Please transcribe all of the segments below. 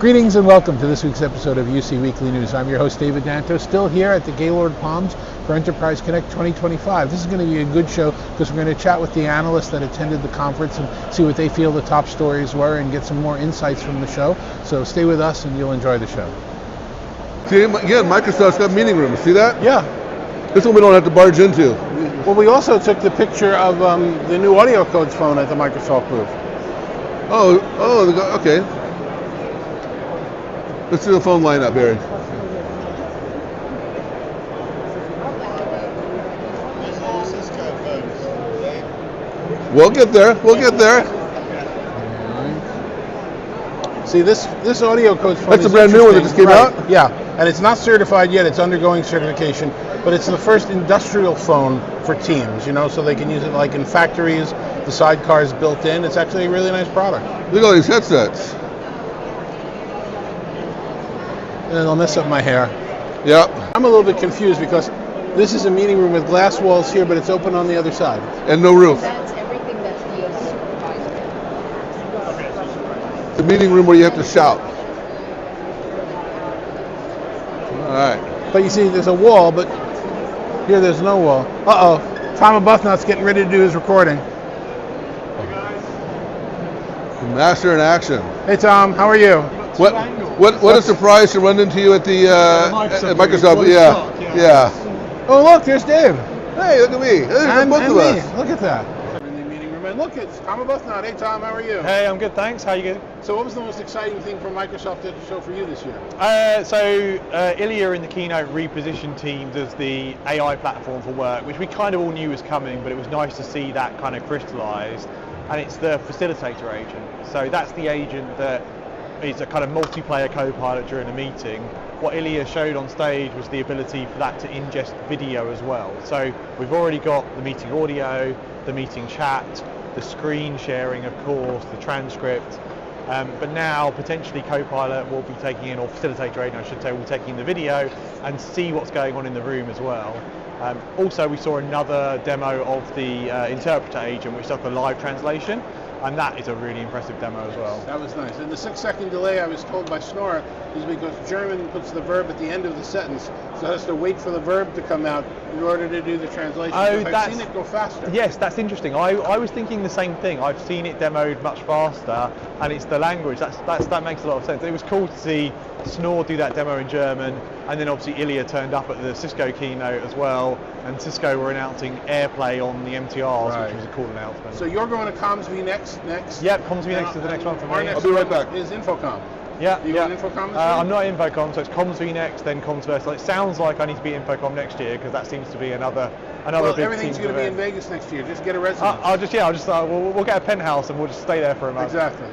Greetings and welcome to this week's episode of UC Weekly News. I'm your host, David Danto, still here at the Gaylord Palms for Enterprise Connect 2025. This is going to be a good show because we're going to chat with the analysts that attended the conference and see what they feel the top stories were and get some more insights from the show. So stay with us and you'll enjoy the show. See, again, Microsoft's got meeting rooms. See that? Yeah. This one we don't have to barge into. Well, we also took the picture of the new audio codes phone at the Microsoft booth. Okay. Let's do the phone lineup, Barry. We'll get there. See, this audio codes phone That's is a brand new one that just came right. out? Yeah, and it's not certified yet. It's undergoing certification, but it's the first industrial phone for teams, so they can use it like in factories. The sidecar is built in. It's actually a really nice product. Look at all these headsets. And it'll mess up my hair. Yep. I'm a little bit confused because this is a meeting room with glass walls here, but it's open on the other side. And no roof. That's everything that's the supervisor. It's a meeting room where you have to shout. All right. But you see, there's a wall, but here there's no wall. Uh-oh. Tom Arbuthnot's getting ready to do his recording. Master in action. Hey, Tom. How are you? What a surprise to run into you at the at Microsoft. Yeah. Oh, look, there's Dave. Hey, look at me. There's both of us. Look at that. In the meeting room, and look, it's Tom Arbuthnot. Hey, Tom, how are you? Hey, I'm good, thanks. How are you good? So, what was the most exciting thing from Microsoft to show for you this year? Ilya in the keynote repositioned Teams as the AI platform for work, which we kind of all knew was coming, but it was nice to see that kind of crystallized. And it's the facilitator agent. So that's the agent that is a kind of multiplayer co-pilot during a meeting. What Ilya showed on stage was the ability for that to ingest video as well. So we've already got the meeting audio, the meeting chat, the screen sharing, of course, the transcript. But now potentially co-pilot will be taking in, or facilitator agent I should say, will be taking in the video and see what's going on in the room as well. Also, we saw another demo of the interpreter agent, which does the live translation, and that is a really impressive demo as well. That was nice. And the 6-second delay, I was told by Snora, is because German puts the verb at the end of the sentence, so it has to wait for the verb to come out in order to do the translation. I've seen it go faster. Yes, that's interesting. I was thinking the same thing. I've seen it demoed much faster, and it's the language. That makes a lot of sense. It was cool to see Snore do that demo in German, and then obviously Ilya turned up at the Cisco keynote as well, and Cisco were announcing AirPlay on the MTRs, Right. which was a cool announcement. So you're going to CommsV next? Yep, CommsV next is the next one for me. Our next I'll be right back. is Infocom. Yeah, You going Infocom this year? I'm not Infocom, so it's CommsV next, then CommsVerse. It sounds like I need to be Infocom next year because that seems to be another Well, big everything's Teams going to be in event. Vegas next year. Just get a residence. We'll get a penthouse and we'll just stay there for a month. Exactly.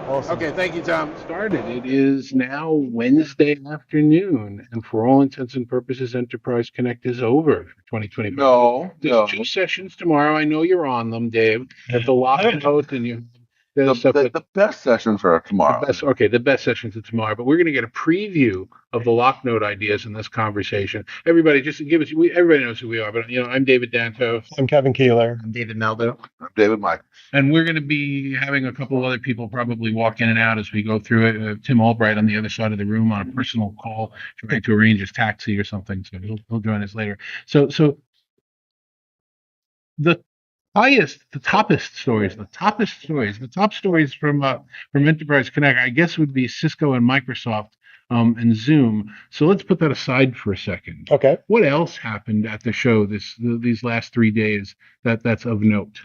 Awesome. Okay, thank you, Tom. Started. It is now Wednesday afternoon, and for all intents and purposes, Enterprise Connect is over for 2025. No. There's 2 sessions tomorrow. I know you're on them, Dave. At the lock note, and you. The best sessions are tomorrow. The best sessions are tomorrow, but we're going to get a preview of the lock note ideas in this conversation. Everybody, just give us. Everybody knows who we are, but I'm David Danto. I'm Kevin Kieller. I'm David Maldow. I'm David Mike. And we're going to be having a couple of other people probably walk in and out as we go through it. Tim Albright on the other side of the room on a personal call, trying to arrange his taxi or something. So he'll join us later. So the top stories from Enterprise Connect, I guess, would be Cisco and Microsoft and Zoom. So let's put that aside for a second. Okay. What else happened at the show these last 3 days that's of note?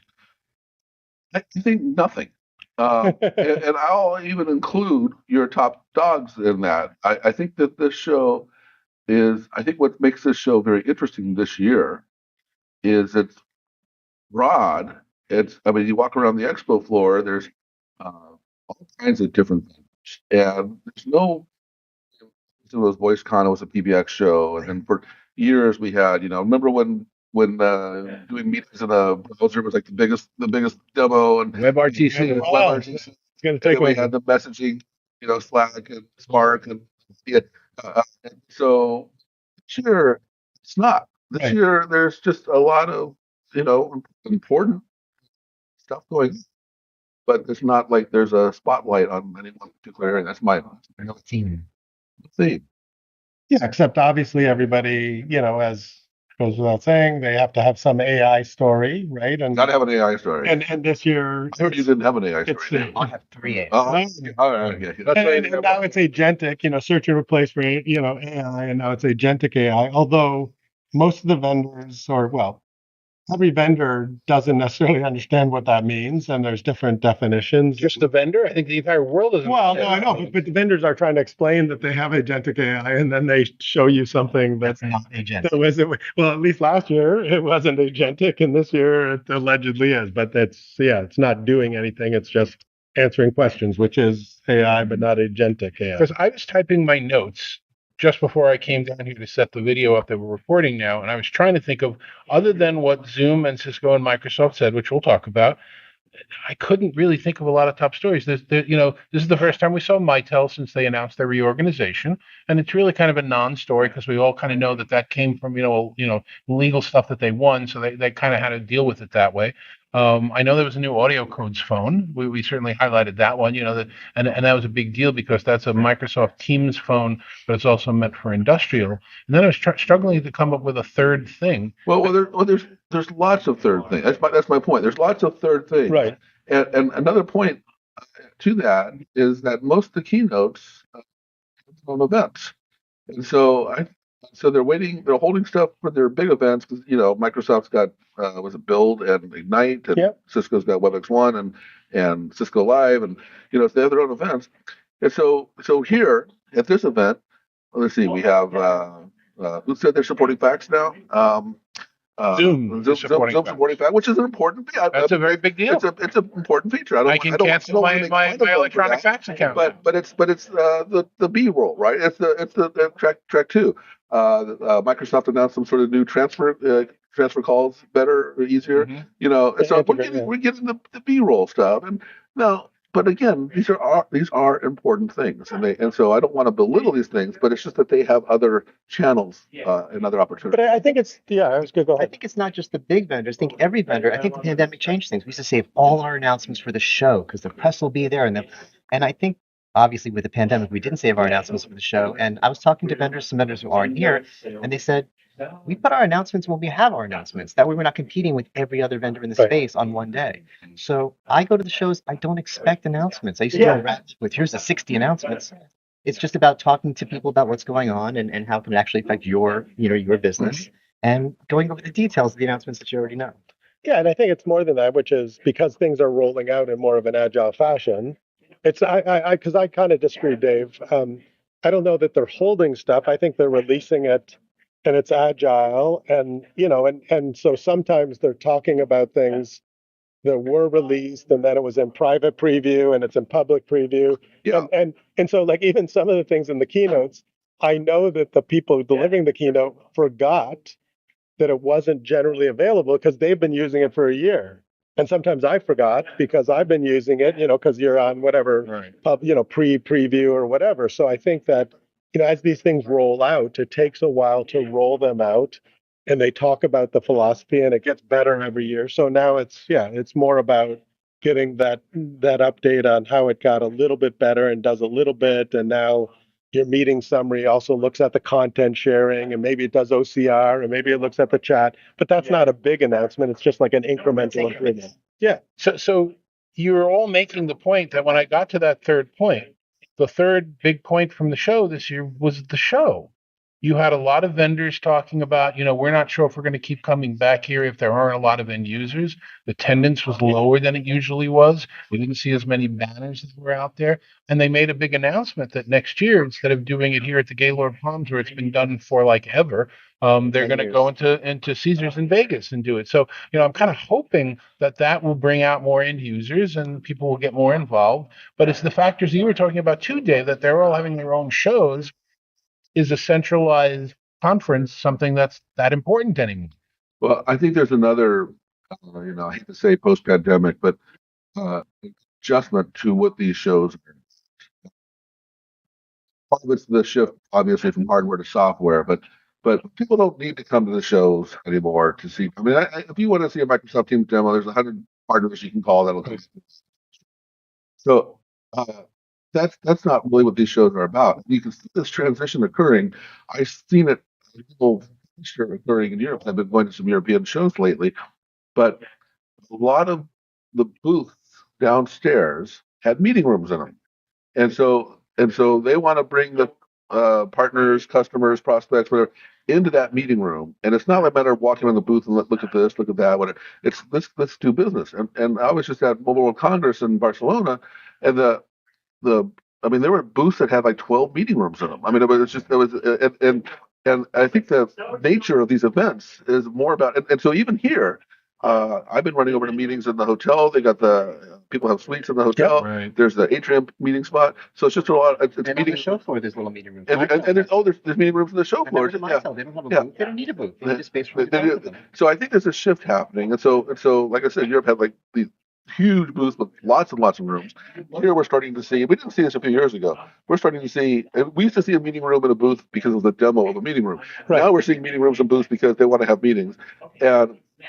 I think nothing. And I'll even include your top dogs in that. I think that this show I think what makes this show very interesting this year is it's broad. You walk around the expo floor, there's all kinds of different things. And there's no, it was VoiceCon, it was a PBX show. And then for years we had, remember when doing meetings in a browser was like the biggest demo, and WebRTC. WebRTC. It's going And then we had the messaging, Slack and Spark, and and so this year it's not. This year there's just a lot of important stuff going on. but it's not like there's a spotlight on any one particular area. That's my Team. theme. Yeah, except obviously everybody, as goes without saying, they have to have some AI story, right? And Got to have an AI story. and this year, I heard you didn't have an AI it's story. I have 3 A's. All right. Yeah. That's and now it's agentic, search and replace for AI, and now it's agentic AI. Although most of the vendors, or well, every vendor doesn't necessarily understand what that means, and there's different definitions. Just the vendor? I think the entire world is. Well, no, I know, but the vendors are trying to explain that they have agentic AI, and then they show you something That's that's not agentic. that was well, at least last year it wasn't agentic, and this year it allegedly is. But it's not doing anything. It's just answering questions, which is AI, but not agentic AI. Because I was typing my notes just before I came down here to set the video up that we're recording now, and I was trying to think of, other than what Zoom and Cisco and Microsoft said, which we'll talk about, I couldn't really think of a lot of top stories. This is the first time we saw Mitel since they announced their reorganization, and it's really kind of a non-story because we all kind of know that came from legal stuff that they won, so they kind of had to deal with it that way. I know there was a new audio codes phone. We certainly highlighted that one, and that was a big deal because that's a Microsoft Teams phone, but it's also meant for industrial. And then I was struggling to come up with a third thing. There's lots of third things. That's my point. There's lots of third things. Right. And another point to that is that most of the keynotes on events, and so they're waiting. They're holding stuff for their big events because Microsoft's got was it Build and Ignite, and Yep. Cisco's got WebEx One and Cisco Live, and so they have their own events. And so here at this event, let's see, we have who said they're supporting fax now? Zoom is supporting fax. Supporting fax, which is an important. That's a very big deal. It's an important feature. I can cancel my electronic fax account. But it's the B roll, right? It's the track two. Microsoft announced some sort of new transfer calls better or easier. Mm-hmm. So we're getting the B roll stuff, and now. But again, these are important things, and so I don't want to belittle these things, but it's just that they have other channels and other opportunities. But I think I was going to go I ahead. think it's not just the big vendors. I think every vendor. I think the pandemic changed things. We used to save all our announcements for the show because the press will be there, and I think obviously with the pandemic we didn't save our announcements for the show. And I was talking to some vendors who aren't here, and they said we put our announcements when we have our announcements. That way we're not competing with every other vendor in the Right. space on one day. So I go to the shows. I don't expect announcements. I used to go around with here's the 60 announcements. It's just about talking to people about what's going on and how it can actually affect your business and going over the details of the announcements that you already know. Yeah, and I think it's more than that, which is because things are rolling out in more of an agile fashion. It's because I kind of disagree, Dave. I don't know that they're holding stuff. I think they're releasing it, and it's agile, and and so sometimes they're talking about things that were released, and then it was in private preview, and it's in public preview. Yeah. And so like even some of the things in the keynotes, I know that the people delivering the keynote forgot that it wasn't generally available because they've been using it for a year. And sometimes I forgot because I've been using it, because you're on whatever Right. preview or whatever. So I think that, as these things roll out, it takes a while to roll them out, and they talk about the philosophy, and it gets better every year. So now it's more about getting that update on how it got a little bit better and does a little bit, and now your meeting summary also looks at the content sharing, and maybe it does OCR, and maybe it looks at the chat, but that's not a big announcement. It's just like an incremental improvement. Yeah. So you're all making the point that when I got to that third point, the third big point from the show this year was the show. You had a lot of vendors talking about, we're not sure if we're going to keep coming back here if there aren't a lot of end users. The attendance was lower than it usually was. We didn't see as many banners that were out there. And they made a big announcement that next year, instead of doing it here at the Gaylord Palms, where it's been done for like ever, they're going to go into Caesars in Vegas and do it. So, I'm kind of hoping that will bring out more end users and people will get more involved. But it's the factors you were talking about too, Dave, that they're all having their own shows. Is a centralized conference something that's that important anymore? Well, I think there's another, I hate to say post-pandemic, but adjustment to what these shows are. Part of it's the shift, obviously, from hardware to software, but people don't need to come to the shows anymore to see. I mean, if you want to see a Microsoft Teams demo, there's 100 partners you can call that'll come. So that's not really what these shows are about. You can see this transition occurring. I've seen it occurring in Europe. I've been going to some European shows lately, but a lot of the booths downstairs had meeting rooms in them. And so they want to bring the partners, customers, prospects, whatever, into that meeting room. And it's not a matter of walking around the booth and look at this, look at that, whatever. It's let's do business. And I was just at Mobile World Congress in Barcelona, and the I mean there were booths that had like 12 meeting rooms in them. I mean it was and I think the nature of these events is more about and so even here. I've been running over to meetings in the hotel. They got the people have suites in the hotel. Right. There's the atrium meeting spot. So it's just a lot. It's And on meeting. the show floor, there's little meeting rooms. And there's meeting rooms in the show And floor. that was Yeah. They don't have a Yeah. booth. They don't need a booth. They need a space They- for they both do- of them. So I think there's a shift happening. And so like I said, Europe had like these huge booths with lots and lots of rooms. Here we're starting to see. We didn't see this a few years ago. We're starting to see. We used to see a meeting room in a booth because of the demo of a meeting room. Right. Now we're seeing meeting rooms and booths because they want to have meetings.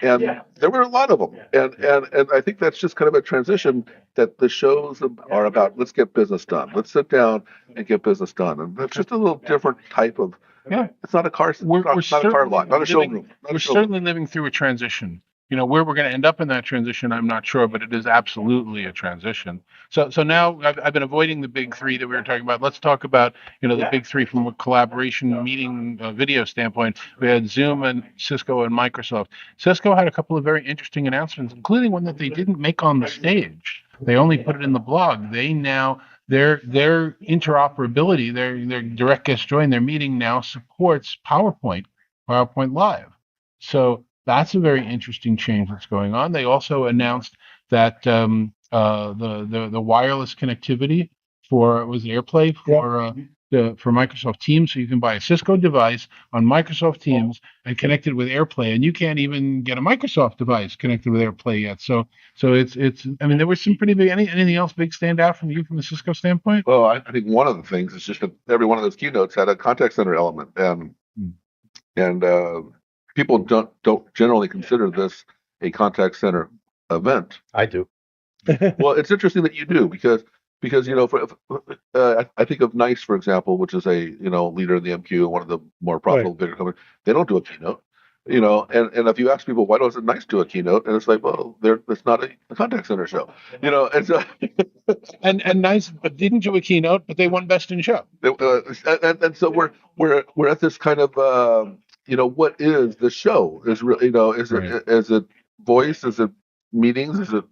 And there were a lot of them. And I think that's just kind of a transition that the shows are about. Let's get business done. Let's sit down and get business done. And that's just a little different type of. Yeah. It's not a car. It's We're not a car certainly lot. Not a living- showroom. Not a We're showroom. certainly living through a transition. Where we're going to end up in that transition, I'm not sure, but it is absolutely a transition. So now I've been avoiding the big three that we were talking about. Let's talk about, the big three from a collaboration meeting video standpoint. We had Zoom and Cisco and Microsoft. Cisco had a couple of very interesting announcements, including one that they didn't make on the stage. They only put it in the blog. They now their interoperability, their direct guest join, their meeting now supports PowerPoint Live. So that's a very interesting change that's going on. They also announced that the wireless connectivity for AirPlay for Microsoft Teams, so you can buy a Cisco device on Microsoft Teams and connect it with AirPlay, and you can't even get a Microsoft device connected with AirPlay yet. So it's. I mean, there was some pretty big. Anything else big stand out from you from the Cisco standpoint? Well, I think one of the things is just that every one of those keynotes had a contact center element, and people don't generally consider this a contact center event. I do. Well, it's interesting that you do because I think of NICE, for example, which is a leader in the MQ, one of the more profitable bigger companies. They don't do a keynote. And if you ask people why doesn't NICE do a keynote, and it's like, well, it's not a contact center show, and so and NICE didn't do a keynote, but they won Best in Show. and so we're at this kind of what is the show? Is really is it voice? Is it meetings? Is it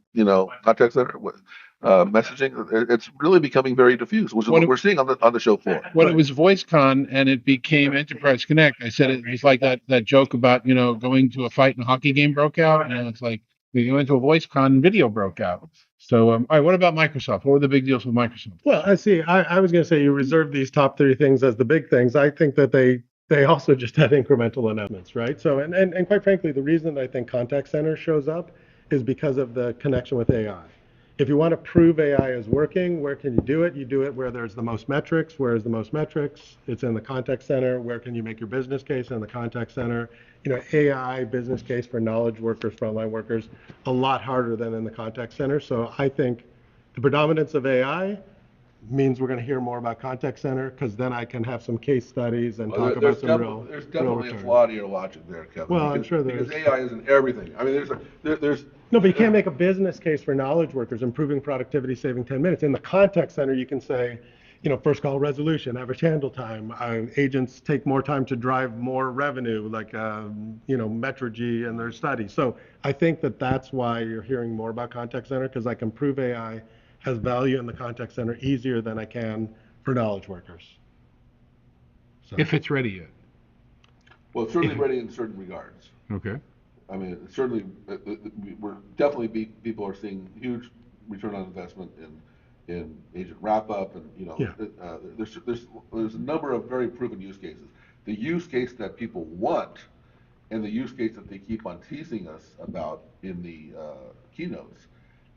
contact center? Messaging? It's really becoming very diffuse, which is what we're seeing on the show floor. When it was VoiceCon and it became Enterprise Connect, I said it was like that joke about going to a fight and a hockey game broke out, and it's like we went to a VoiceCon and video broke out. So, all right, what about Microsoft? What were the big deals with Microsoft? Well, I see. I was going to say you reserve these top three things as the big things. I think that they also just had incremental announcements, right? So, and quite frankly, the reason I think contact center shows up is because of the connection with AI. If you want to prove AI is working, where can you do it? You do it where there's the most metrics. Where is the most metrics? It's in the contact center. Where can you make your business case? In the contact center. AI business case for knowledge workers, frontline workers, a lot harder than in the contact center. So I think the predominance of AI means we're going to hear more about contact center, because then I can have some case studies and talk about some real. There's real definitely a return. flaw to your logic there, Kevin. Well, I'm sure there because is. AI isn't everything. I mean, there's No, but you can't make a business case for knowledge workers, improving productivity, saving 10 minutes. In the contact center, you can say, first call resolution, average handle time, agents take more time to drive more revenue, like, Metrigy and their study. So I think that's why you're hearing more about contact center, because I can prove AI has value in the contact center easier than I can for knowledge workers. So. If it's ready yet. well, it's certainly ready in certain regards. Okay. I mean, certainly, we're definitely people are seeing huge return on investment in agent wrap up, and there's a number of very proven use cases. The use case that people want, and the use case that they keep on teasing us about in the keynotes,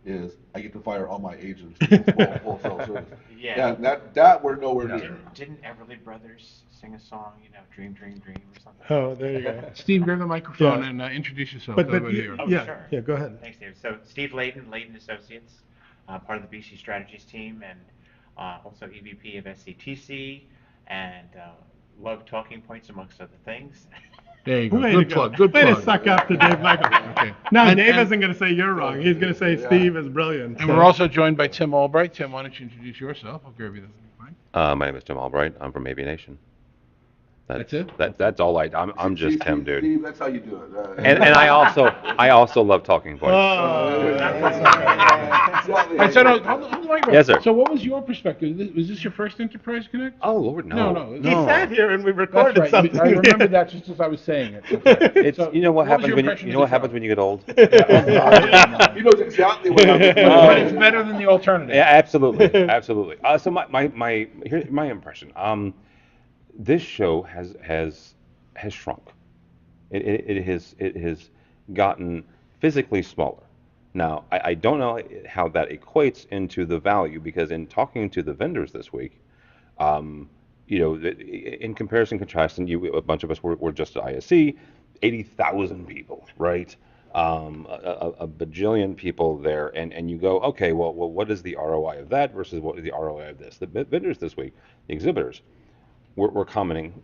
is I get to fire all my agents in full self-service. Yeah. And that we're nowhere near. Didn't Everly Brothers sing a song, Dream, Dream, Dream or something? Oh, there you go. Steve, grab the microphone Yeah. and introduce yourself. But Over here. Oh, yeah, sure. yeah, go ahead. Thanks, David. So Steve Leaden, Leaden Associates. part of the BC Strategies team, and also EVP of SCTC, and love talking points amongst other things. There you go. Way Good to plug. go. Good Way plug. to suck up to Dave Michael. Okay. Now, And- Dave and- isn't going to say you're wrong. He's going to say Steve is brilliant. And we're also joined by Tim Albright. Tim, why don't you introduce yourself? I'll grab you this mic. My name is Tim Albright. I'm from Aviation. That's it? That's all I'm just Tim, dude. Steve, that's how you do it. And I also love talking points. And so, no, hold on, right, Yes, sir. So, what was your perspective? Was this your first Enterprise Connect? Oh Lord, no. No. He sat here and we That's recorded right. something. I remember that just as I was saying it. It's So, you know what what was happens your when impression you of know what the happens show? when you get old. He knows exactly what I'm But it's better than the alternative. Yeah, absolutely. So here's my impression. This show has shrunk. It has gotten physically smaller. Now, I don't know how that equates into the value, because in talking to the vendors this week, in comparison, contrast, and a bunch of us were just at ISC, 80,000 people, right? A bajillion people there, and you go, okay, well, what is the ROI of that versus what is the ROI of this? The vendors this week, the exhibitors, were commenting,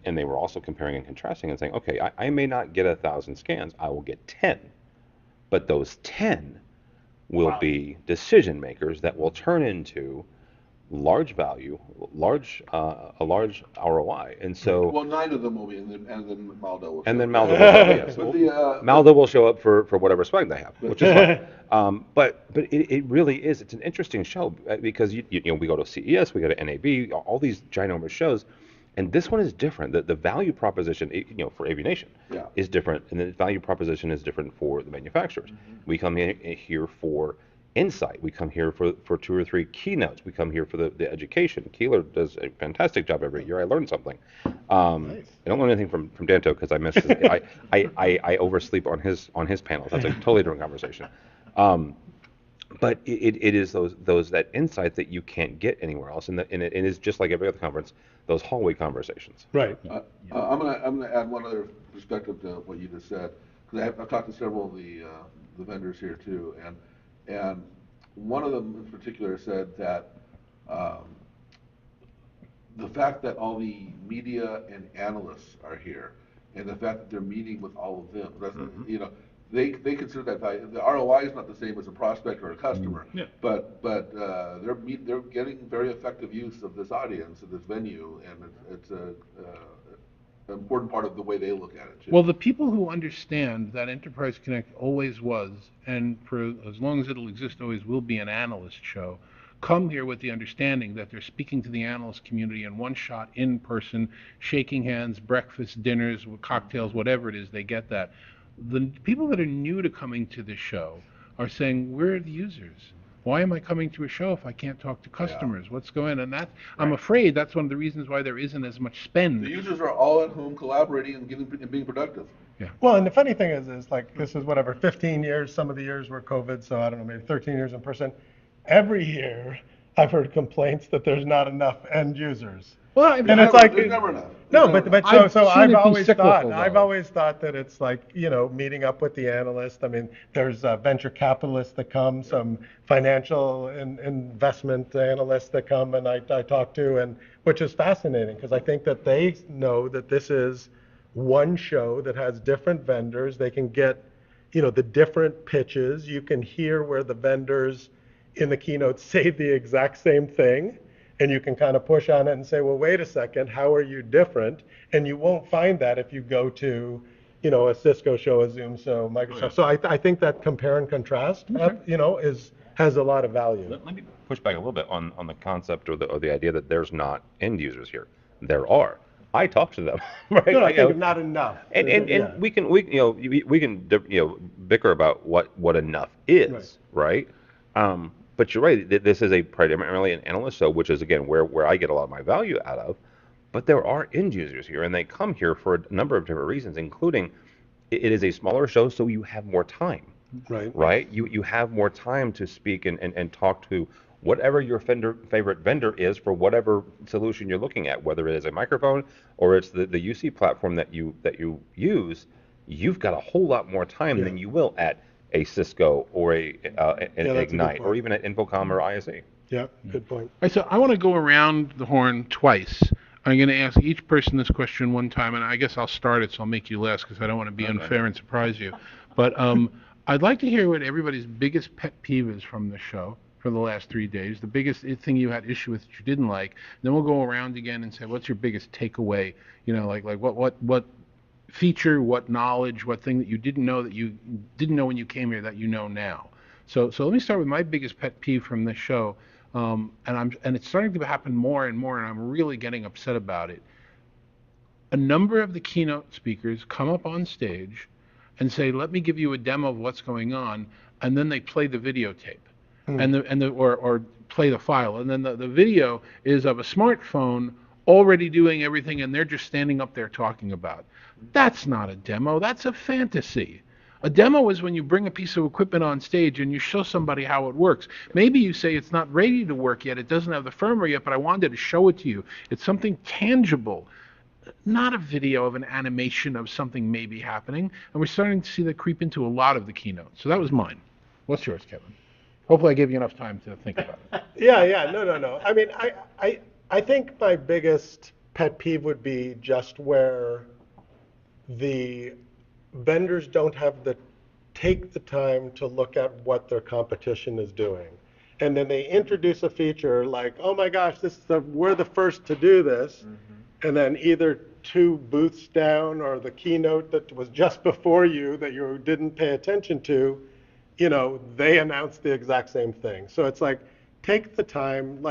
and they were also comparing and contrasting and saying, okay, I may not get 1,000 scans, I will get 10. But those 10 will be decision makers that will turn into large value, a large ROI. And so, Well, 9 of them will be, and then Maldow will. and then show up. Maldow will show up. Yes. But the, Maldow will show up for whatever swag they have, which is fine. But it really is. It's an interesting show because we go to CES, we go to NAB, all these ginormous shows. And this one is different. The value proposition, for Aviation, is different, and the value proposition is different for the manufacturers. We come here for insight. We come here for 2 or 3 keynotes. We come here for the education. Kieller does a fantastic job every year. I learn something. I don't learn anything from Danto because I miss his, I oversleep on his panels. That's a totally different conversation. But it is that insight that you can't get anywhere else, and it is just like every other conference, those hallway conversations. Right. I'm gonna add one other perspective to what you just said, because I've talked to several of the vendors here too, and one of them in particular said that the fact that all the media and analysts are here, and the fact that they're meeting with all of them, that's, they consider that value. The ROI is not the same as a prospect or a customer, but they're getting very effective use of this audience and this venue, and it's an important part of the way they look at it too. Well, the people who understand that Enterprise Connect always was, and for as long as it'll exist, always will be an analyst show, come here with the understanding that they're speaking to the analyst community in one shot, in person, shaking hands, breakfast, dinners, cocktails, whatever it is, they get that. The people that are new to coming to this show are saying, where are the users? Why am I coming to a show if I can't talk to customers? What's going on? And I'm afraid that's one of the reasons why there isn't as much spend. The users are all at home collaborating and being productive. Well, and the funny thing is like, this is whatever, 15 years, some of the years were COVID, so I don't know, maybe 13 years in person. Every year, I've heard complaints that there's not enough end users. Well, And it's like, There's never enough. no, but I've so seen it I've be always cyclical, thought, though. that it's like, meeting up with the analyst. I mean, there's venture capitalists that come, some financial investment analysts that come and I talk to, and which is fascinating because I think that they know that this is one show that has different vendors. They can get, the different pitches. You can hear where the vendors in the keynote say the exact same thing. And you can kind of push on it and say, well, wait a second, how are you different? And you won't find that if you go to, a Cisco show, a Zoom show, Microsoft. So I think that compare and contrast, has a lot of value. Let me push back a little bit on the concept or the idea that there's not end users here. There are. I talk to them, right? No, I think not enough. And we can bicker about what enough is, right? But you're right. This is primarily an analyst show, which is again where I get a lot of my value out of. But there are end users here, and they come here for a number of different reasons, including it is a smaller show, so you have more time. Right. You have more time to speak and talk to whatever your favorite vendor is for whatever solution you're looking at, whether it is a microphone or it's the UC platform that you use. You've got a whole lot more time than you will at a Cisco or an that's a good Ignite or point. even an Infocom or ISE. Yeah, good point. All right, so I want to go around the horn twice. I'm going to ask each person this question one time, and I guess I'll start it so I'll make you last because I don't want to be unfair and surprise you. But I'd like to hear what everybody's biggest pet peeve is from the show for the last 3 days, the biggest thing you had issue with that you didn't like. Then we'll go around again and say, what's your biggest takeaway? You know, like what feature, what knowledge, what thing that you didn't know when you came here that you know now. So let me start with my biggest pet peeve from this show. And it's starting to happen more and more, and I'm really getting upset about it. A number of the keynote speakers come up on stage and say, "Let me give you a demo of what's going on," and then they play the videotape, or play the file, and then the video is of a smartphone already doing everything, and they're just standing up there talking about. That's not a demo. That's a fantasy. A demo is when you bring a piece of equipment on stage and you show somebody how it works. Maybe you say it's not ready to work yet, it doesn't have the firmware yet, but I wanted to show it to you. It's something tangible, not a video of an animation of something maybe happening. And we're starting to see that creep into a lot of the keynotes. So that was mine. What's yours, Kevin? Hopefully I gave you enough time to think about it. Yeah, no. I mean, I think my biggest pet peeve would be just where the vendors don't take the time to look at what their competition is doing. And then they introduce a feature like, oh my gosh, we're the first to do this. And then either 2 booths down or the keynote that was just before you that you didn't pay attention to, they announced the exact same thing. So it's like, take the time,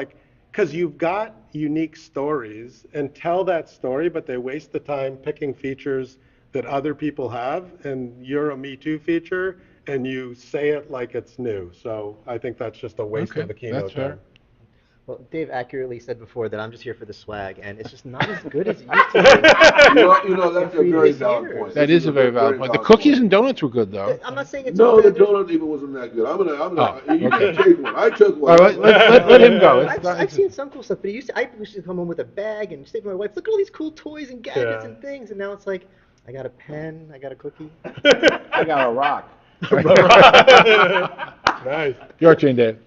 because you've got unique stories, and tell that story, but they waste the time picking features that other people have, and you're a Me Too feature, and you say it like it's new. So I think that's just a waste of the keynote that's fair. time. Well, Dave accurately said before that I'm just here for the swag, and it's just not as good as it used to be. That's a very valid point. That is a very valid point. The cookies and donuts were good, though. I'm not saying it's No, all the bad. There's- donut even wasn't that good. You okay. can take one. I took All one. right, let him go. I've seen some cool stuff, but I used to come home with a bag and say to my wife, look at all these cool toys and gadgets Yeah. and things, and now it's like, I got a pen, I got a cookie. I got a rock. Nice. Your turn, Dave.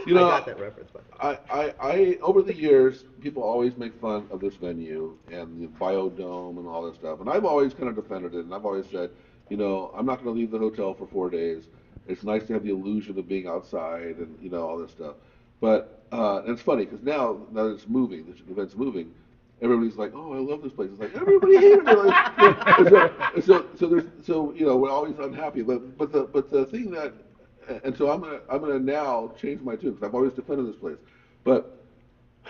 I got that reference, by the way. I over the years, people always make fun of this venue and the biodome and all this stuff, and I've always kind of defended it, and I've always said, I'm not going to leave the hotel for 4 days. It's nice to have the illusion of being outside and all this stuff. But and it's funny because now that it's moving, the event's moving, everybody's like, oh, I love this place. It's like everybody hated it. So we're always unhappy. But the thing that and so I'm gonna now change my tune because I've always defended this place. But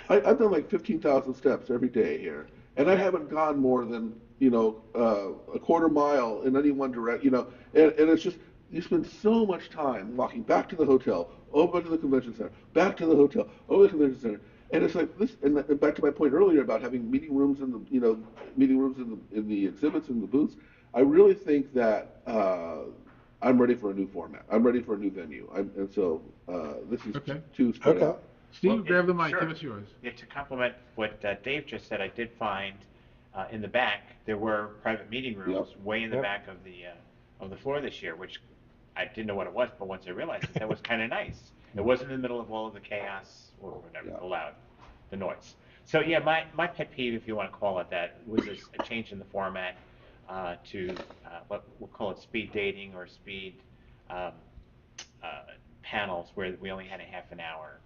I've done like 15,000 steps every day here, and I haven't gone more than a quarter mile in any one direction. And it's just you spend so much time walking back to the hotel, over to the convention center, back to the hotel, over to the convention center, and it's like this. And back to my point earlier about having meeting rooms in the exhibits and the booths. I really think that. I'm ready for a new format. I'm ready for a new venue. This is too spread out. Steve, grab the mic. Sure. Give us yours. Yeah, to complement what Dave just said, I did find in the back there were private meeting rooms way in the back of the floor this year, which I didn't know what it was, but once I realized that was kind of nice. It wasn't in the middle of all of the chaos or whatever, the noise. So yeah, my pet peeve, if you want to call it that, was a change in the format to what we'll call it speed dating or speed panels, where we only had a half an hour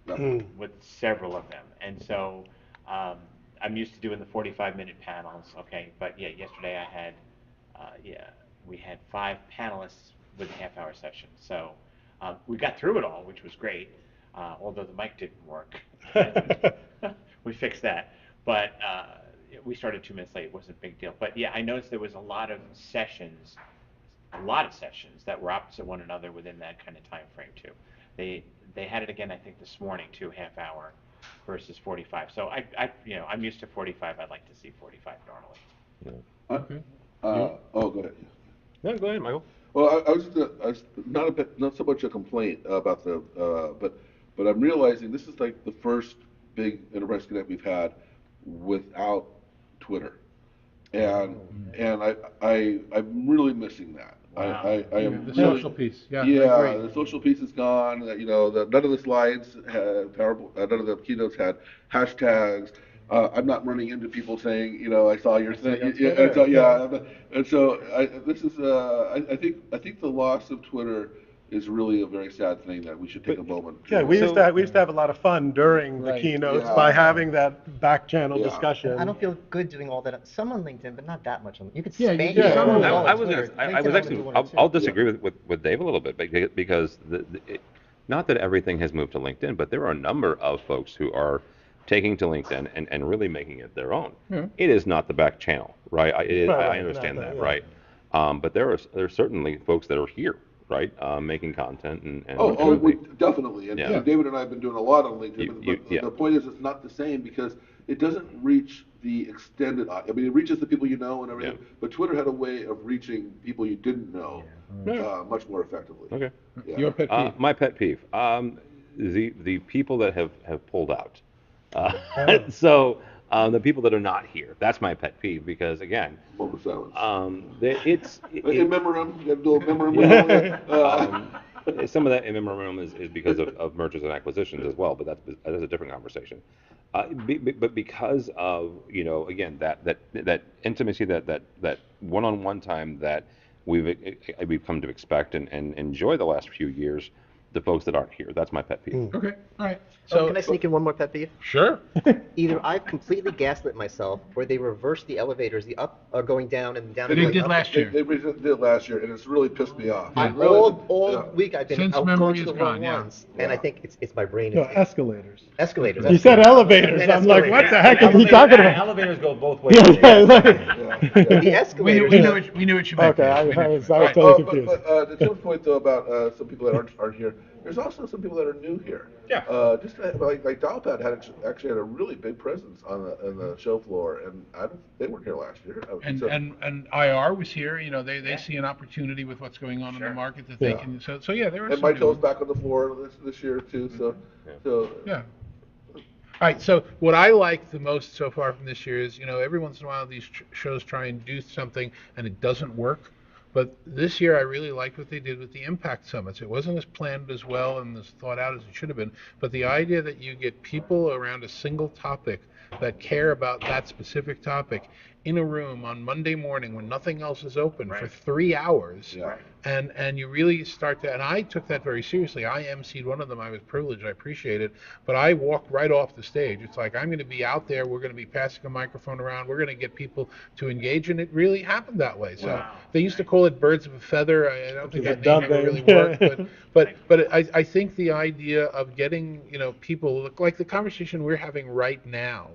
with several of them. And so I'm used to doing the 45-minute panels, okay, but yeah, yesterday I had we had 5 panelists with a half-hour session. So we got through it all, which was great, although the mic didn't work. We fixed that. But we started 2 minutes late. It wasn't a big deal. But yeah, I noticed there was a lot of sessions that were opposite one another within that kind of time frame too. They had it again, I think, this morning, too, half hour versus 45. So I'm used to 45. I'd like to see 45 normally. Go ahead. No, go ahead, Michael. Well, I was not so much a complaint about but I'm realizing this is like the first big enterprise connect we've had without Twitter, and I'm really missing that. I am The really, social piece. Yeah, I yeah, agree. the social piece is gone. None of the slides had none of the keynotes had hashtags. I'm not running into people saying, I saw your thing. And so, yeah, and so I think the loss of Twitter is really a very sad thing that we should take a moment. Yeah, we used to have a lot of fun during the Right. keynotes Yeah. by having that back channel Yeah. discussion. I don't feel good doing all that. Some on LinkedIn, but not that much on. You could Yeah, spam. you You do could some spam on it all I on was Twitter. I LinkedIn, was I actually would do one or I'll two. disagree with Dave a little bit because not that everything has moved to LinkedIn, but there are a number of folks who are taking to LinkedIn and really making it their own. Yeah. It is not the back channel, right? I Right, understand not that, that, right? But there's certainly folks that are here, right? Making content and Definitely. And, Yeah. and David and I have been doing a lot on LinkedIn, but yeah. the point is it's not the same because it doesn't reach the extended. I mean, it reaches the people you know and everything, Yeah. but Twitter had a way of reaching people you didn't know much more effectively. Okay. Yeah. Your pet peeve. My pet peeve, the people that have pulled out. So the people that are not here, that's my pet peeve because again, Moment of silence. In memorandum, you got to do a memorandum. some of that in memorandum is because of mergers and acquisitions as well, but that is a different conversation. But because of again that intimacy, that one-on-one time that we've come to expect and enjoy the last few years, the folks that aren't here, that's my pet peeve. Okay. All right. So can I sneak in one more pet peeve? Sure. Either I've completely gaslit myself, or they reversed the elevators. The up are going down and down. They are going did up. last year. They did it last year, and it's really pissed me off. Yeah. It really- All yeah. week I've been Since going memory to is the gone, wrong yeah. ones, and I think it's my brain. No, It's escalators. escalators. You said elevators. And I'm like, escalators. what the heck is he talking about? Elevators go both ways. The escalators. We knew what you meant. Okay, Dave. We I knew was what you meant. totally confused. But to Tim's point though about some people that aren't here, there's also some people that are new here. Yeah. Just like Dialpad actually had a really big presence on the show floor, and they weren't here last year. And IR was here. They see an opportunity with what's going on in the market that they can. So yeah, there are And some. Michels back on the floor this year too. So Yeah. All right, so what I like the most so far from this year is, every once in a while these shows try and do something and it doesn't work. But this year I really liked what they did with the Impact Summits. It wasn't as planned as well and as thought out as it should have been, but the idea that you get people around a single topic that care about that specific topic in a room on Monday morning when nothing else is open for 3 hours. Yeah. And you really start to, and I took that very seriously. I emceed one of them. I was privileged. I appreciate it. But I walked right off the stage. It's like, I'm going to be out there. We're going to be passing a microphone around. We're going to get people to engage. And it really happened that way. So they used to call it birds of a feather. I don't think that name ever really worked. But I think the idea of getting, people, like the conversation we're having right now,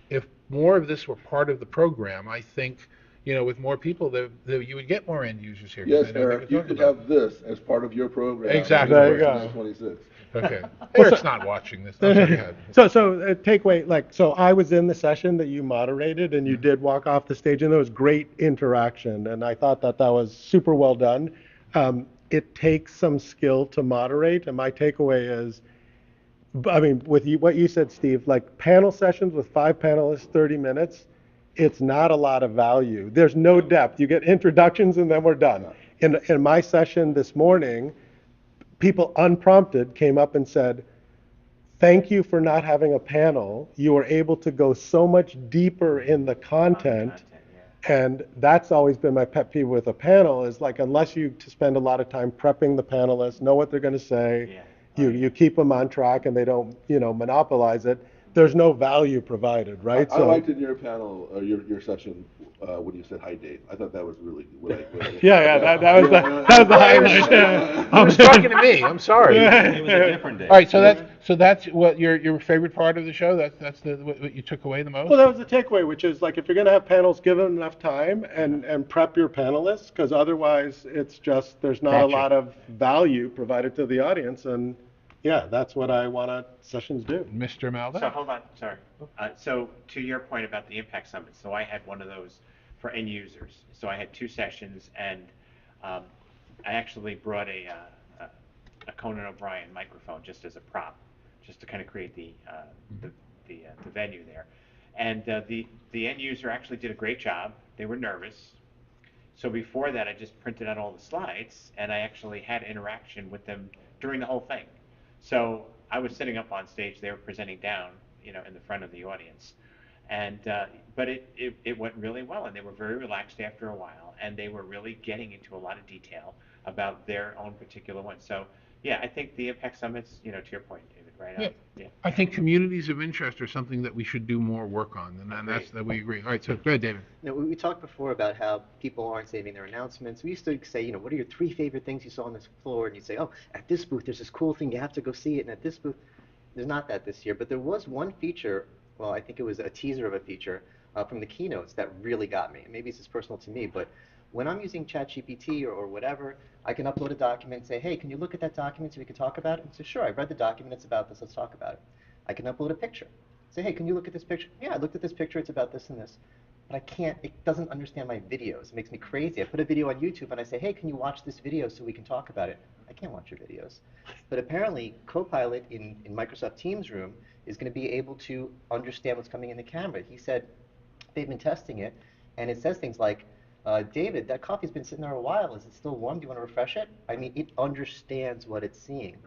if more of this were part of the program, I think, with more people, you would get more end users here. yes, Eric, you could have this as part of your program. Exactly. There you go. 26. Okay. Eric's not watching this. That's what he had. So takeaway, so I was in the session that you moderated and you did walk off the stage and there was great interaction and I thought that was super well done. It takes some skill to moderate and my takeaway is, with what you said, Steve, like panel sessions with 5 panelists, 30 minutes, it's not a lot of value. There's no depth. You get introductions and then we're done. In my session this morning, people unprompted came up and said, thank you for not having a panel. You were able to go so much deeper in the content. And that's always been my pet peeve with a panel is like, unless you spend a lot of time prepping the panelists, know what they're going to say, you keep them on track and they don't, monopolize it. There's no value provided, right? I liked in your panel, your session, when you said hi, Dave. I thought that was really that was the highlight. You was talking to me. I'm sorry. It was a different day. All right, so that's what your favorite part of the show. That's what you took away the most. Well, that was the takeaway, which is like if you're going to have panels, give them enough time and prep your panelists, because otherwise it's just there's not a lot of value provided to the audience, and that's what I want sessions do. Mr. Maldow. So hold on, sorry. So to your point about the Impact Summit, so I had one of those for end users. So I had 2 sessions, and I actually brought a Conan O'Brien microphone just as a prop, just to kind of create the venue there. And the end user actually did a great job. They were nervous. So before that, I just printed out all the slides, and I actually had interaction with them during the whole thing. So I was sitting up on stage, they were presenting down, in the front of the audience. And but it went really well, and they were very relaxed after a while, and they were really getting into a lot of detail about their own particular one. So yeah, I think the Impact Summits, to your point, David, right? Yeah. Yeah. I think communities of interest are something that we should do more work on, and that's that we agree. All right, so go ahead, David. No, we talked before about how people aren't saving their announcements. We used to say, what are your 3 favorite things you saw on this floor? And you'd say, oh, at this booth, there's this cool thing. You have to go see it. And at this booth, there's not that this year. But there was one feature, well, I think it was a teaser of a feature from the keynotes that really got me. And maybe it's just personal to me, but when I'm using ChatGPT or whatever, I can upload a document and say, hey, can you look at that document so we can talk about it? And say, sure, I read the document. It's about this. Let's talk about it. I can upload a picture. Say, hey, can you look at this picture? Yeah, I looked at this picture. It's about this and this. But I can't, it doesn't understand my videos. It makes me crazy. I put a video on YouTube and I say, hey, can you watch this video so we can talk about it? I can't watch your videos. But apparently, Copilot in Microsoft Teams room is going to be able to understand what's coming in the camera. He said they've been testing it, and it says things like, David, that coffee's been sitting there a while. Is it still warm? Do you want to refresh it? I mean, it understands what it's seeing.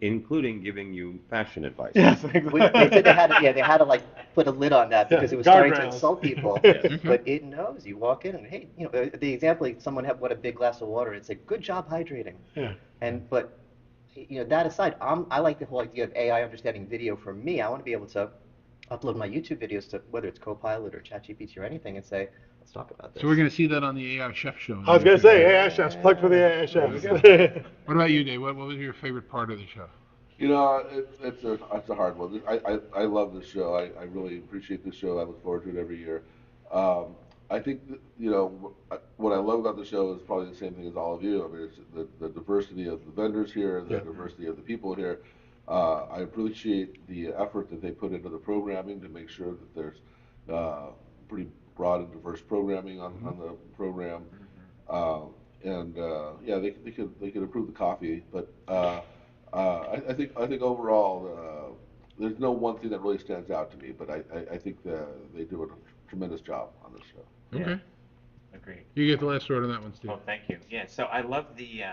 Including giving you fashion advice. Yes, They exactly. said they had to like put a lid on that because it was starting to guardrails. insult people. Yes. But it knows. You walk in and hey, the example, like someone had a big glass of water. It's like, good job hydrating. Yeah. But that aside, I like the whole idea of AI understanding video. For me, I want to be able to upload my YouTube videos to whether it's Copilot or ChatGPT or anything and say, let's talk about this. So we're going to see that on the AI Chef Show. I was going to say AI chefs. Plug for the AI chefs. What about you, Dave? What was your favorite part of the show? It's a hard one. I love this show. I really appreciate this show. I look forward to it every year. I think that, what I love about the show is probably the same thing as all of you. I mean, it's the diversity of the vendors here, the diversity of the people here. I appreciate the effort that they put into the programming to make sure that there's pretty broad and diverse programming on the program. Yeah, they could improve the coffee, but I think overall there's no one thing that really stands out to me, but I think they do a tremendous job on this show. Okay. Agreed. You get the last word on that one, Steve. Oh, thank you. Yeah, so I love the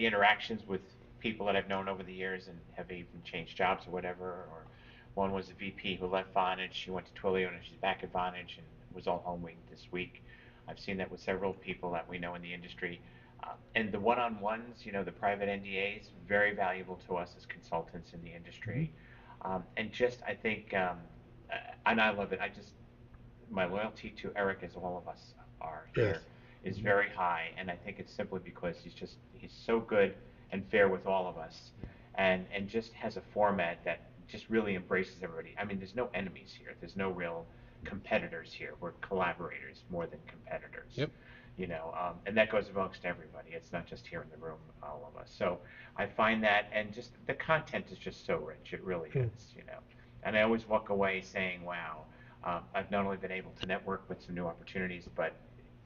interactions with people that I've known over the years and have even changed jobs or whatever. Or one was a VP who left Vonage. She went to Twilio and she's back at Vonage and was all home week this week. I've seen that with several people that we know in the industry. And the one-on-ones, the private NDAs, very valuable to us as consultants in the industry. And just, I think, and I love it. My loyalty to Eric, as all of us are here, is very high. And I think it's simply because he's so good and fair with all of us, and just has a format that just really embraces everybody. I mean, there's no enemies here. There's no real competitors here. We're collaborators more than competitors. Yep. And that goes amongst everybody. It's not just here in the room, all of us. So I find that, and just the content is just so rich. It really is, And I always walk away saying, wow, I've not only been able to network with some new opportunities, but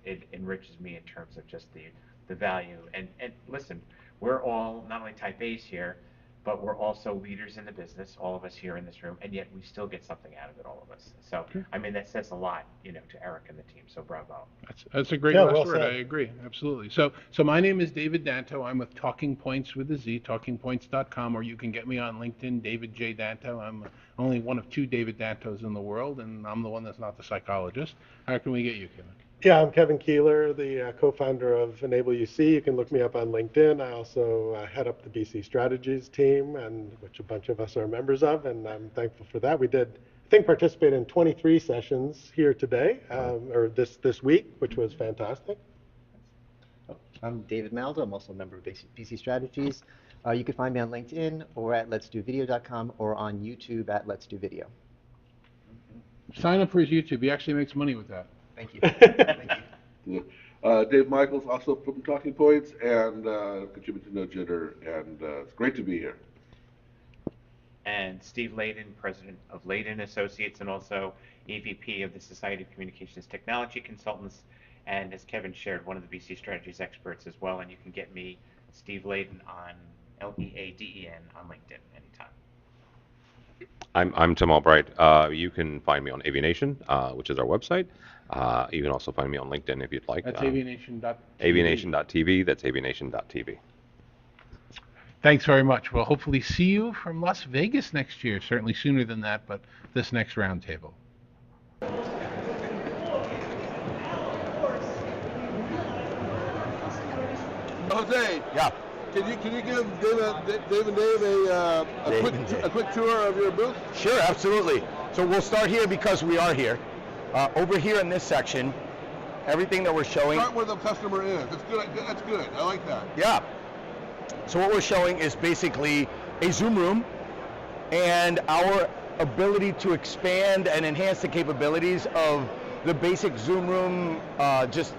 it enriches me in terms of just the value. And listen, we're all not only type A's here, but we're also leaders in the business, all of us here in this room, and yet we still get something out of it, all of us. So, I mean, that says a lot, to Eric and the team. So, bravo. That's a great last word. I agree. Absolutely. So my name is David Danto. I'm with Talking Points with a Z, talkingpoints.com, or you can get me on LinkedIn, David J. Danto. I'm only one of 2 David Dantos in the world, and I'm the one that's not the psychologist. How can we get you, Kieller? Yeah, I'm Kevin Kieller, the co-founder of Enable UC. You can look me up on LinkedIn. I also head up the BC Strategies team, which a bunch of us are members of, and I'm thankful for that. We did, I think, participate in 23 sessions here today, or this week, which was fantastic. I'm David Maldow. I'm also a member of BC Strategies. You can find me on LinkedIn or at letsdovideo.com or on YouTube at Let's Do Video. Sign up for his YouTube. He actually makes money with that. Thank you. Thank you. Dave Michels, also from Talking Points, and contributor to No Jitter, and it's great to be here. And Steve Leaden, president of Leaden Associates, and also EVP of the Society of Communications Technology Consultants, and as Kevin shared, one of the BC Strategies experts as well. And you can get me, Steve Leaden, on LEADEN on LinkedIn anytime. I'm Tim Albright. You can find me on Aviation, which is our website. You can also find me on LinkedIn if you'd like. That's aviation.tv. Aviation.tv. That's aviation.tv. Thanks very much. We'll hopefully see you from Las Vegas next year. Certainly sooner than that, but this next roundtable. Jose, Yeah. can you give Dave and Dave a quick tour of your booth? Sure, absolutely. So we'll start here because we are here. Over here in this section, everything that we're showing. Start where the customer is. That's good. That's good. I like that. Yeah. So what we're showing is basically a Zoom room and our ability to expand and enhance the capabilities of the basic Zoom room just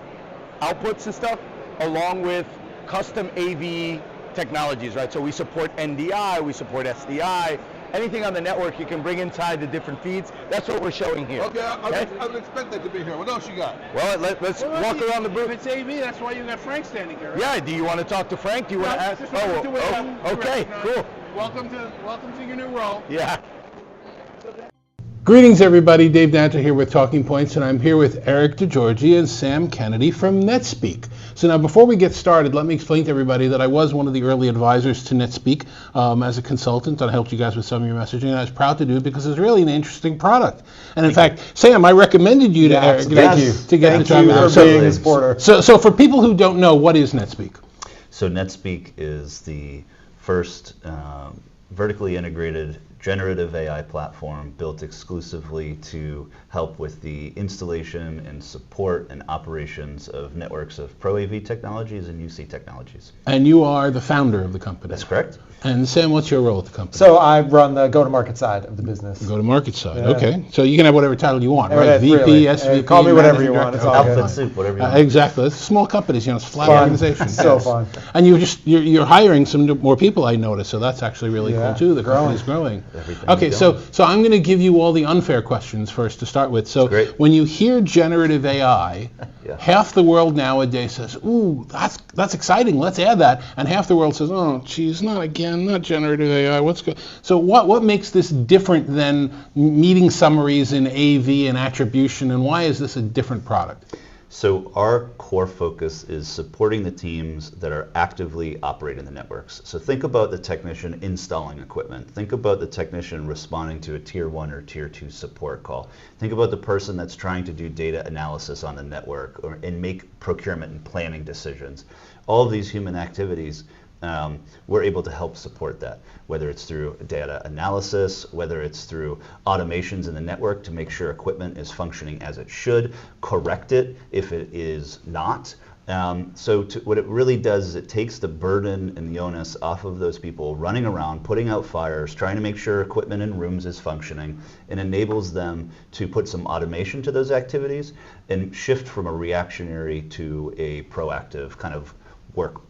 outputs and stuff, along with custom AV technologies, right? So we support NDI, we support SDI, anything on the network you can bring inside the different feeds. That's what we're showing here. Okay, I would expect that to be here. What else you got? Well, let's walk around the booth. If it's AV, that's why you got Frank standing here, right? Yeah, do you want to talk to Frank? Do you want to ask? Okay, cool. Welcome to your new role. Yeah. Greetings, everybody. Dave Danto here with Talking Points, and I'm here with Eric DeGiorgi and Sam Kennedy from Netspeek. So now, before we get started, let me explain to everybody that I was one of the early advisors to Netspeek as a consultant. I helped you guys with some of your messaging, and I was proud to do it because it's really an interesting product. And in fact, Sam, I recommended you to Eric to get the job. Thank you for being a supporter. So for people who don't know, what is Netspeek? So Netspeek is the first vertically integrated generative AI platform built exclusively to help with the installation and support and operations of networks of Pro AV technologies and UC technologies. And you are the founder of the company. That's correct. And Sam, what's your role at the company? So I run the go-to-market side of the business. Go-to-market side. Yeah. Okay. So you can have whatever title you want, right? Really. VP, SVP, call me whatever you managing want. It's director. all Okay, good. Alphabet soup, whatever you want. Exactly. It's small companies, it's flat Fun. organizations. So Yes. fun. And you're hiring some more people, I noticed. So that's actually really cool too. The company's growing. Everything Okay. is So going. I'm going to give you all the unfair questions first to start with. So Great. when you hear generative AI, Yeah. half the world nowadays says, "Ooh, that's exciting. Let's add that," and half the world says, "Oh, geez, not generative AI. What's good?" So what makes this different than meeting summaries in AV and attribution, and why is this a different product? So our core focus is supporting the teams that are actively operating the networks. So think about the technician installing equipment. Think about the technician responding to a tier 1 or tier 2 support call. Think about the person that's trying to do data analysis on the network and make procurement and planning decisions. All of these human activities, we're able to help support that, whether it's through data analysis, whether it's through automations in the network to make sure equipment is functioning as it should, correct it if it is not. What it really does is it takes the burden and the onus off of those people running around, putting out fires, trying to make sure equipment in rooms is functioning, and enables them to put some automation to those activities and shift from a reactionary to a proactive kind of work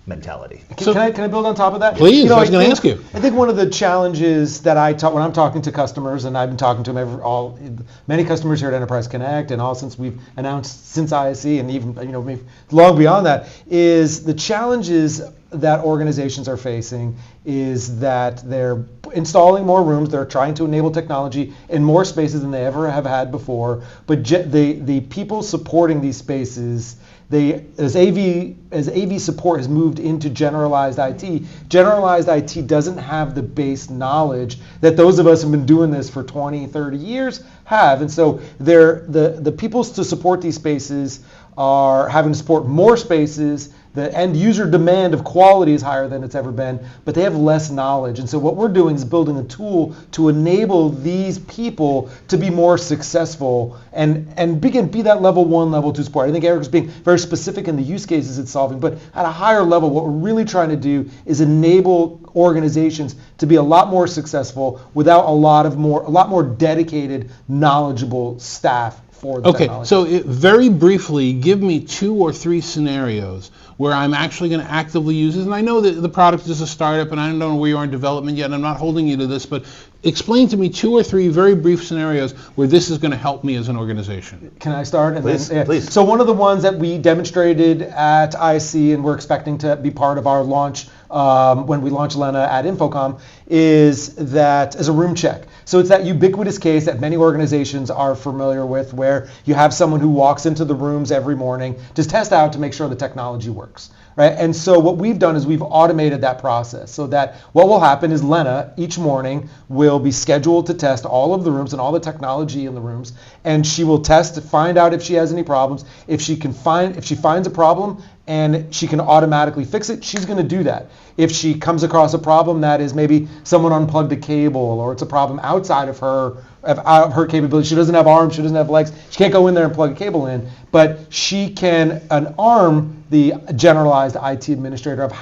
mentality. Can I build on top of that? Please, I was going to ask you. I think one of the challenges that when I'm talking to customers, and I've been talking to them many customers here at Enterprise Connect, and all since we've announced since ISE, and even maybe long beyond that, is the challenges that organizations are facing is that they're installing more rooms, they're trying to enable technology in more spaces than they ever have had before, but the people supporting these spaces, as AV support has moved into generalized IT doesn't have the base knowledge that those of us who have been doing this for 20, 30 years have. And so the people to support these spaces are having to support more spaces. The end user demand of quality is higher than it's ever been, but they have less knowledge. And so what we're doing is building a tool to enable these people to be more successful and be that level 1, level 2 support. I think Eric's being very specific in the use cases it's solving, but at a higher level, what we're really trying to do is enable organizations to be a lot more successful without a lot more dedicated, knowledgeable staff. Okay, so very briefly, give me 2 or 3 scenarios where I'm actually going to actively use this. And I know that the product is a startup, and I don't know where you are in development yet, and I'm not holding you to this, but explain to me 2 or 3 very brief scenarios where this is going to help me as an organization. Can I start? Please. So one of the ones that we demonstrated at IC, and we're expecting to be part of our launch when we launch Lena at Infocom, is that as a room check. So it's that ubiquitous case that many organizations are familiar with, where you have someone who walks into the rooms every morning to test out to make sure the technology works. Right? And so what we've done is we've automated that process so that what will happen is Lena each morning will be scheduled to test all of the rooms and all the technology in the rooms, and she will test to find out if she has any problems. If she finds a problem and she can automatically fix it, she's going to do that. If she comes across a problem that is maybe someone unplugged a cable, or it's a problem outside of her capability, she doesn't have arms, she doesn't have legs, she can't go in there and plug a cable in, but she can arm the generalized IT administrator of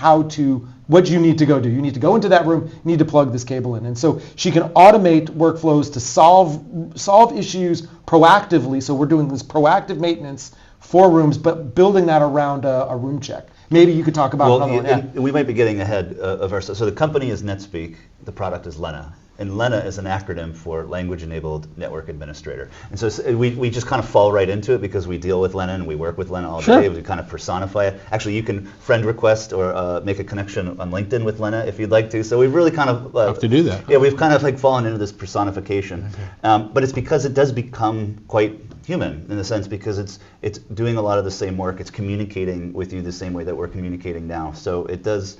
what you need to go do. You need to go into that room, you need to plug this cable in. And so she can automate workflows to solve issues proactively. So we're doing this proactive maintenance for rooms, but building that around a room check. Maybe you could talk about another one. Yeah. We might be getting ahead of ourselves. So the company is Netspeek, the product is Lena. And Lena is an acronym for Language-Enabled Network Administrator. And so we just kind of fall right into it because we deal with Lena and we work with Lena all day. We kind of personify it. Actually, you can friend request or make a connection on LinkedIn with Lena if you'd like to. So we've really kind of... have to do that. Yeah, we've kind of like fallen into this personification. But it's because it does become quite human in the sense because it's doing a lot of the same work. It's communicating with you the same way that we're communicating now. So it does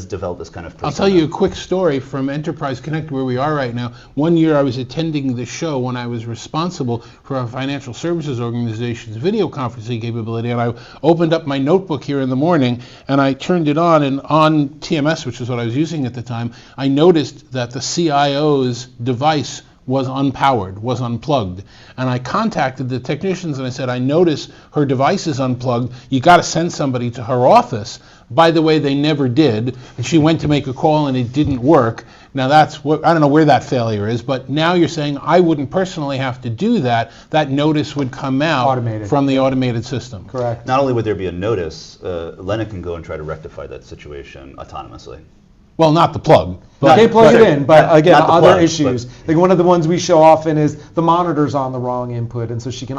develop this kind of persona. I'll tell you a quick story from Enterprise Connect where we are right now. One year I was attending the show when I was responsible for a financial services organization's video conferencing capability, and I opened up my notebook here in the morning and I turned it on, and on TMS, which is what I was using at the time, I noticed that the CIO's device was unpowered, was unplugged. And I contacted the technicians and I said, I notice her device is unplugged. You got to send somebody to her office. By the way, they never did. And she went to make a call and it didn't work. Now that's what, I don't know where that failure is, but now you're saying I wouldn't personally have to do that. That notice would come out from the automated system. Correct. Not only would there be a notice, Lena can go and try to rectify that situation autonomously. Well, not the plug. But they plug it in, but again, other plug, issues. Like one of the ones we show often is the monitor's on the wrong input, and so she can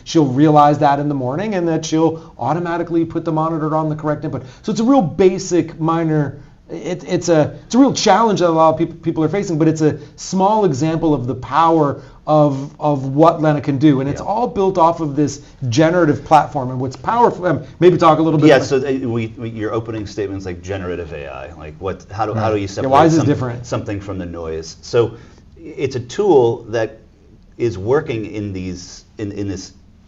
she'll realize that in the morning, and that she'll automatically put the monitor on the correct input. So it's a real basic, minor. It's a real challenge that a lot of people are facing, but it's a small example of the power of what Lena can do, and it's all built off of this generative platform. And what's powerful, maybe talk a little bit. Yeah, so your opening statements like generative AI, like how do you separate why is this different? Something from the noise? So it's a tool that is working in this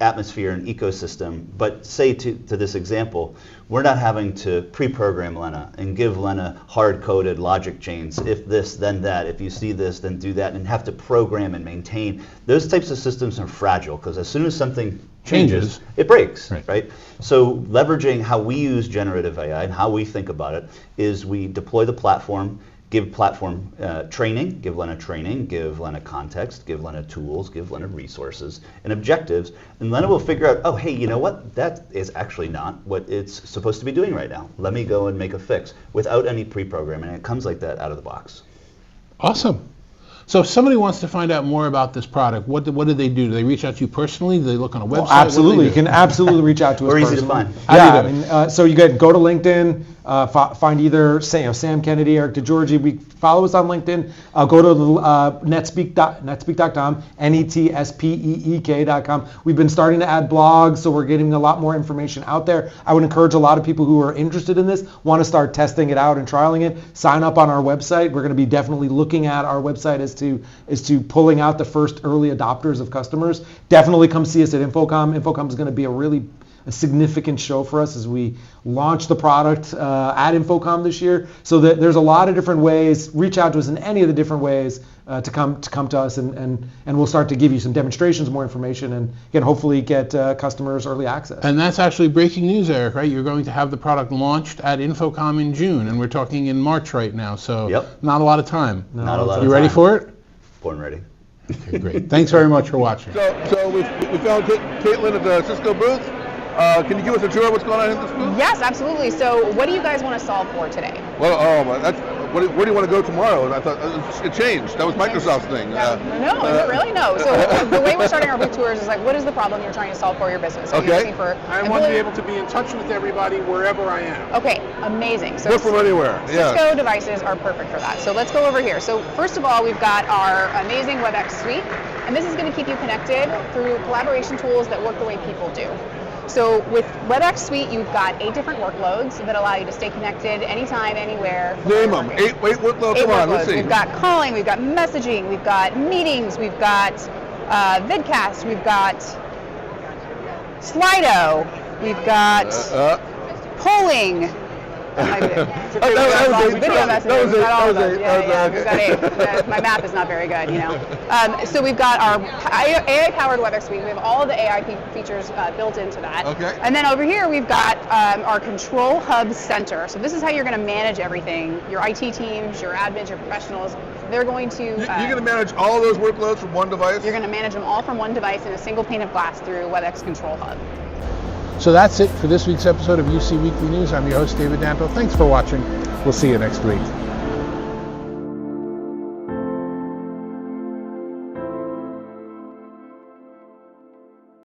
atmosphere and ecosystem, but say to this example, we're not having to pre-program Lena and give Lena hard-coded logic chains. If this, then that. If you see this, then do that, and have to program and maintain. Those types of systems are fragile because as soon as something changes, it breaks, right? So leveraging how we use generative AI and how we think about it is we deploy the platform, give platform training, give Lena training, give Lena context, give Lena tools, give Lena resources and objectives, and Lena will figure out, oh, hey, you know what? That is actually not what it's supposed to be doing right now. Let me go and make a fix without any pre-programming. It comes like that out of the box. Awesome. So if somebody wants to find out more about this product, what do they do? Do they reach out to you personally? Do they look on a website? Well, absolutely. You can absolutely reach out to us personally. Easy to find. Yeah, so you go to LinkedIn, find either Sam Kennedy, Eric DeGiorgi. Follow us on LinkedIn. Go to netspeek.com, netspeek.com. We've been starting to add blogs, so we're getting a lot more information out there. I would encourage a lot of people who are interested in this, want to start testing it out and trialing it, sign up on our website. We're going to be definitely looking at our website as to pulling out the first early adopters of customers. Definitely come see us at InfoComm. InfoComm is going to be a significant show for us as we launch the product at InfoComm this year. So that there's a lot of different ways. Reach out to us in any of the different ways to come to us, and we'll start to give you some demonstrations, more information, and again, hopefully get customers early access. And that's actually breaking news, Eric, right? You're going to have the product launched at InfoComm in June, and we're talking in March right now, so not a lot of time. Not a lot of time. You ready for it? Born ready. Okay, great. Thanks very much for watching. So we found Caitlin at the Cisco booth. Can you give us a tour of what's going on in this booth? Yes, absolutely. So what do you guys want to solve for today? Well, where do you want to go tomorrow? And I thought it changed. That was Microsoft's thing. No, is it really? No. So the way we're starting our booth tours is like, what is the problem you're trying to solve for your business? So Okay. I want to be able to be in touch with everybody wherever I am. Okay, amazing. So Work from anywhere. Cisco Yeah. devices are perfect for that. So let's go over here. So first of all, we've got our amazing WebEx suite, and this is going to keep you connected through collaboration tools that work the way people do. So with WebEx Suite, you've got 8 different workloads that allow you to stay connected anytime, anywhere. Name them. 8 workloads. Come on, let's see. We've got calling, we've got messaging, we've got meetings, we've got vidcast, we've got Slido, we've got polling. Video messaging. We've got all of those. We've got 8. My math is not very good, So we've got our AI-powered WebEx Suite. We have all of the AI features built into that. Okay. And then over here we've got our Control Hub Center. So this is how you're going to manage everything. Your IT teams, your admins, your professionals. They're going to. You're going to manage all those workloads from one device? You're going to manage them all from one device in a single pane of glass through WebEx Control Hub. So that's it for this week's episode of UC Weekly News. I'm your host, David Danto. Thanks for watching. We'll see you next week.